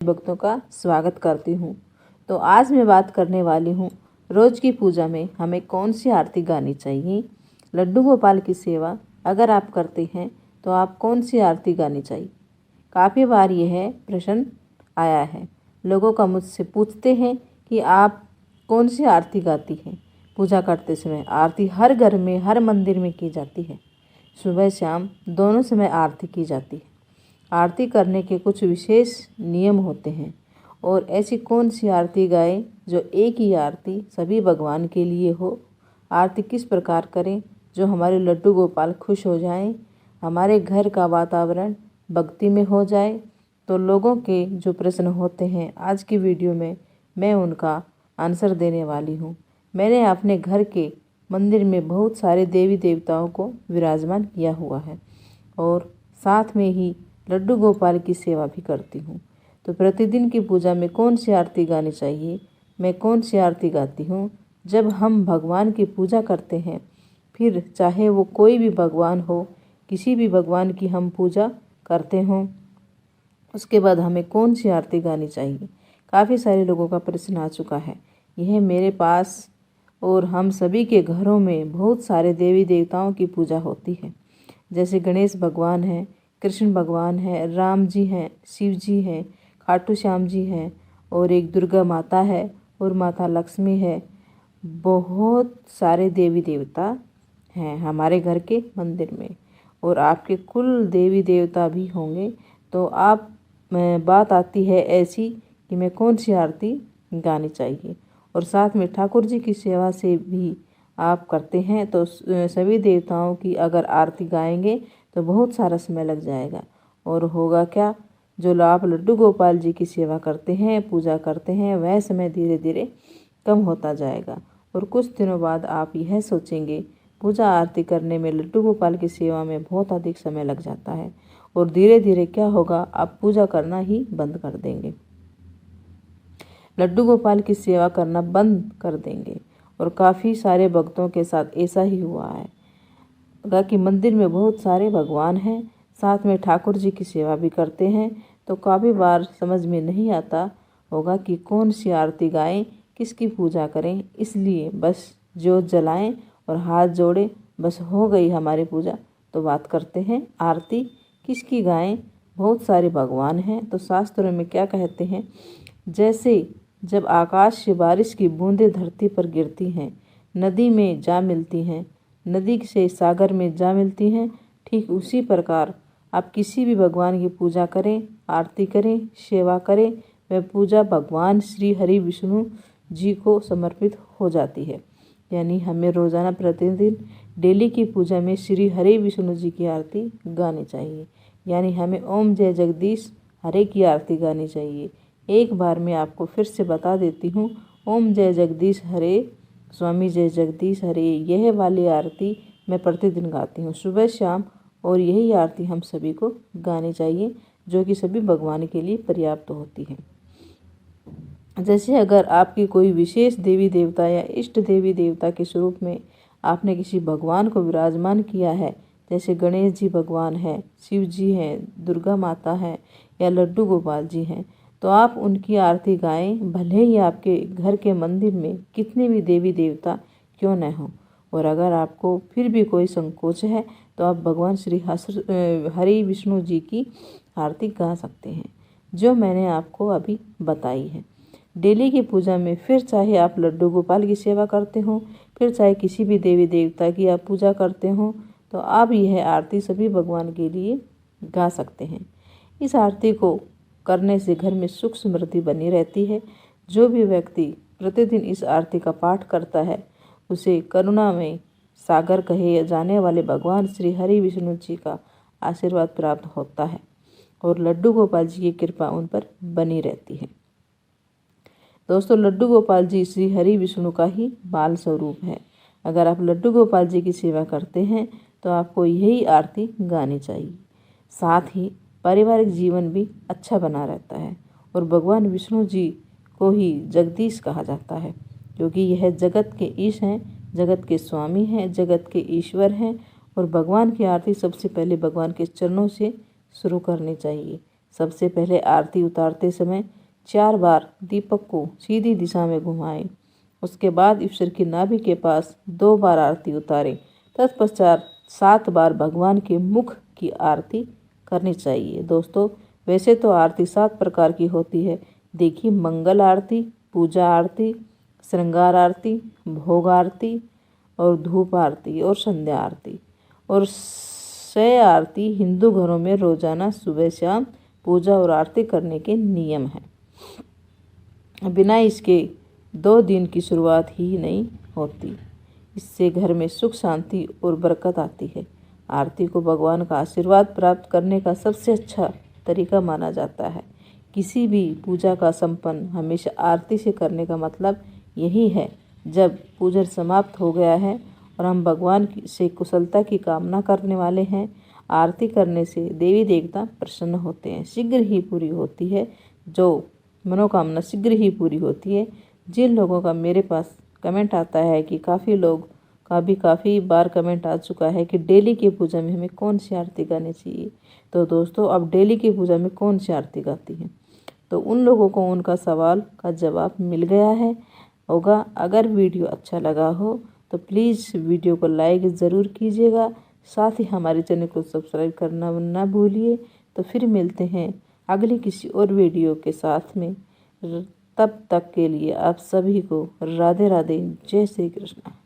भक्तों का स्वागत करती हूँ। तो आज मैं बात करने वाली हूँ रोज़ की पूजा में हमें कौन सी आरती गानी चाहिए। लड्डू गोपाल की सेवा अगर आप करते हैं तो आप कौन सी आरती गानी चाहिए। काफ़ी बार यह प्रश्न आया है, लोगों का मुझसे पूछते हैं कि आप कौन सी आरती गाती हैं। पूजा करते समय आरती हर घर में हर मंदिर में की जाती है। सुबह शाम दोनों समय आरती की जाती है। आरती करने के कुछ विशेष नियम होते हैं और ऐसी कौन सी आरती गाएं जो एक ही आरती सभी भगवान के लिए हो। आरती किस प्रकार करें जो हमारे लड्डू गोपाल खुश हो जाएं, हमारे घर का वातावरण भक्ति में हो जाए। तो लोगों के जो प्रश्न होते हैं आज की वीडियो में मैं उनका आंसर देने वाली हूँ। मैंने अपने घर के मंदिर में बहुत सारे देवी देवताओं को विराजमान किया हुआ है और साथ में ही लड्डू गोपाल की सेवा भी करती हूँ। तो प्रतिदिन की पूजा में कौन सी आरती गानी चाहिए, मैं कौन सी आरती गाती हूँ। जब हम भगवान की पूजा करते हैं, फिर चाहे वो कोई भी भगवान हो, किसी भी भगवान की हम पूजा करते हों, उसके बाद हमें कौन सी आरती गानी चाहिए। काफ़ी सारे लोगों का प्रश्न आ चुका है। यह मेरे पास और हम सभी के घरों में बहुत सारे देवी देवताओं की पूजा होती है। जैसे गणेश भगवान हैं, कृष्ण भगवान है, राम जी हैं, शिव जी हैं, खाटू श्याम जी हैं और एक दुर्गा माता है और माता लक्ष्मी है। बहुत सारे देवी देवता हैं हमारे घर के मंदिर में और आपके कुल देवी देवता भी होंगे। तो आप बात आती है ऐसी कि मैं कौन सी आरती गानी चाहिए। और साथ में ठाकुर जी की सेवा से भी आप करते हैं तो सभी देवताओं की अगर आरती गाएंगे तो बहुत सारा समय लग जाएगा और होगा क्या, जो आप लड्डू गोपाल जी की सेवा करते हैं, पूजा करते हैं, वह समय धीरे धीरे कम होता जाएगा और कुछ दिनों बाद आप यह सोचेंगे पूजा आरती करने में लड्डू गोपाल की सेवा में बहुत अधिक समय लग जाता है और धीरे धीरे क्या होगा, आप पूजा करना ही बंद कर देंगे, लड्डू गोपाल की सेवा करना बंद कर देंगे। और काफ़ी सारे भक्तों के साथ ऐसा ही हुआ है कि मंदिर में बहुत सारे भगवान हैं, साथ में ठाकुर जी की सेवा भी करते हैं। तो काफ़ी बार समझ में नहीं आता होगा कि कौन सी आरती गाएं, किसकी पूजा करें। इसलिए बस जोत जलाएं और हाथ जोड़ें, बस हो गई हमारी पूजा। तो बात करते हैं आरती किसकी गाएं। बहुत सारे भगवान हैं तो शास्त्रों में क्या कहते हैं, जैसे जब आकाश से बारिश की बूंदें धरती पर गिरती हैं, नदी में जा मिलती हैं, नदी से सागर में जा मिलती हैं, ठीक उसी प्रकार आप किसी भी भगवान की पूजा करें, आरती करें, सेवा करें, वह पूजा भगवान श्री हरि विष्णु जी को समर्पित हो जाती है। यानी हमें रोज़ाना प्रतिदिन डेली की पूजा में श्री हरि विष्णु जी की आरती गानी चाहिए। यानी हमें ओम जय जगदीश हरे की आरती गानी चाहिए। एक बार मैं आपको फिर से बता देती हूँ, ओम जय जगदीश हरे, स्वामी जय जगदीश हरे, यह वाली आरती मैं प्रतिदिन गाती हूँ सुबह शाम और यही आरती हम सभी को गानी चाहिए जो कि सभी भगवान के लिए पर्याप्त होती है। जैसे अगर आपकी कोई विशेष देवी देवता या इष्ट देवी देवता के स्वरूप में आपने किसी भगवान को विराजमान किया है, जैसे गणेश जी भगवान हैं, शिव जी हैं, दुर्गा माता हैं या लड्डू गोपाल जी हैं, तो आप उनकी आरती गाएं, भले ही आपके घर के मंदिर में कितने भी देवी देवता क्यों न हों। और अगर आपको फिर भी कोई संकोच है तो आप भगवान श्री हरि विष्णु जी की आरती गा सकते हैं जो मैंने आपको अभी बताई है। डेली की पूजा में फिर चाहे आप लड्डू गोपाल की सेवा करते हों, फिर चाहे किसी भी देवी देवता की आप पूजा करते हों, तो आप यह आरती सभी भगवान के लिए गा सकते हैं। इस आरती को करने से घर में सुख समृद्धि बनी रहती है। जो भी व्यक्ति प्रतिदिन इस आरती का पाठ करता है उसे करुणा में सागर कहे जाने वाले भगवान श्री हरि विष्णु जी का आशीर्वाद प्राप्त होता है और लड्डू गोपाल जी की कृपा उन पर बनी रहती है। दोस्तों, लड्डू गोपाल जी श्री हरि विष्णु का ही बाल स्वरूप है। अगर आप लड्डू गोपाल जी की सेवा करते हैं तो आपको यही आरती गानी चाहिए। साथ ही पारिवारिक जीवन भी अच्छा बना रहता है और भगवान विष्णु जी को ही जगदीश कहा जाता है क्योंकि यह जगत के ईश हैं, जगत के स्वामी हैं, जगत के ईश्वर हैं। और भगवान की आरती सबसे पहले भगवान के चरणों से शुरू करनी चाहिए। सबसे पहले आरती उतारते समय 4 बार दीपक को सीधी दिशा में घुमाएं। उसके बाद ईश्वर की नाभि के पास 2 बार आरती उतारें। तत्पश्चात 7 बार भगवान के मुख की आरती करनी चाहिए। दोस्तों, वैसे तो आरती 7 प्रकार की होती है। देखिए, मंगल आरती, पूजा आरती, श्रृंगार आरती, भोग आरती और धूप आरती और संध्या आरती और शय आरती हिंदू घरों में रोजाना सुबह शाम पूजा और आरती करने के नियम हैं। बिना इसके 2 दिन की शुरुआत ही नहीं होती। इससे घर में सुख शांति और बरकत आती है। आरती को भगवान का आशीर्वाद प्राप्त करने का सबसे अच्छा तरीका माना जाता है। किसी भी पूजा का संपन्न हमेशा आरती से करने का मतलब यही है। जब पूजन समाप्त हो गया है और हम भगवान से कुशलता की कामना करने वाले हैं, आरती करने से देवी देवता प्रसन्न होते हैं, शीघ्र ही पूरी होती है। जो मनोकामना शीघ्र ही पूरी होती है। जिन लोगों का मेरे पास कमेंट आता है कि काफ़ी बार कमेंट आ चुका है कि डेली की पूजा में हमें कौन सी आरती गानी चाहिए, तो दोस्तों अब डेली की पूजा में कौन सी आरती गाती हैं, तो उन लोगों को उनका सवाल का जवाब मिल गया है होगा। अगर वीडियो अच्छा लगा हो तो प्लीज़ वीडियो को लाइक ज़रूर कीजिएगा। साथ ही हमारे चैनल को सब्सक्राइब करना ना भूलिए। तो फिर मिलते हैं अगली किसी और वीडियो के साथ में। तब तक के लिए आप सभी को राधे राधे, जय श्री कृष्ण।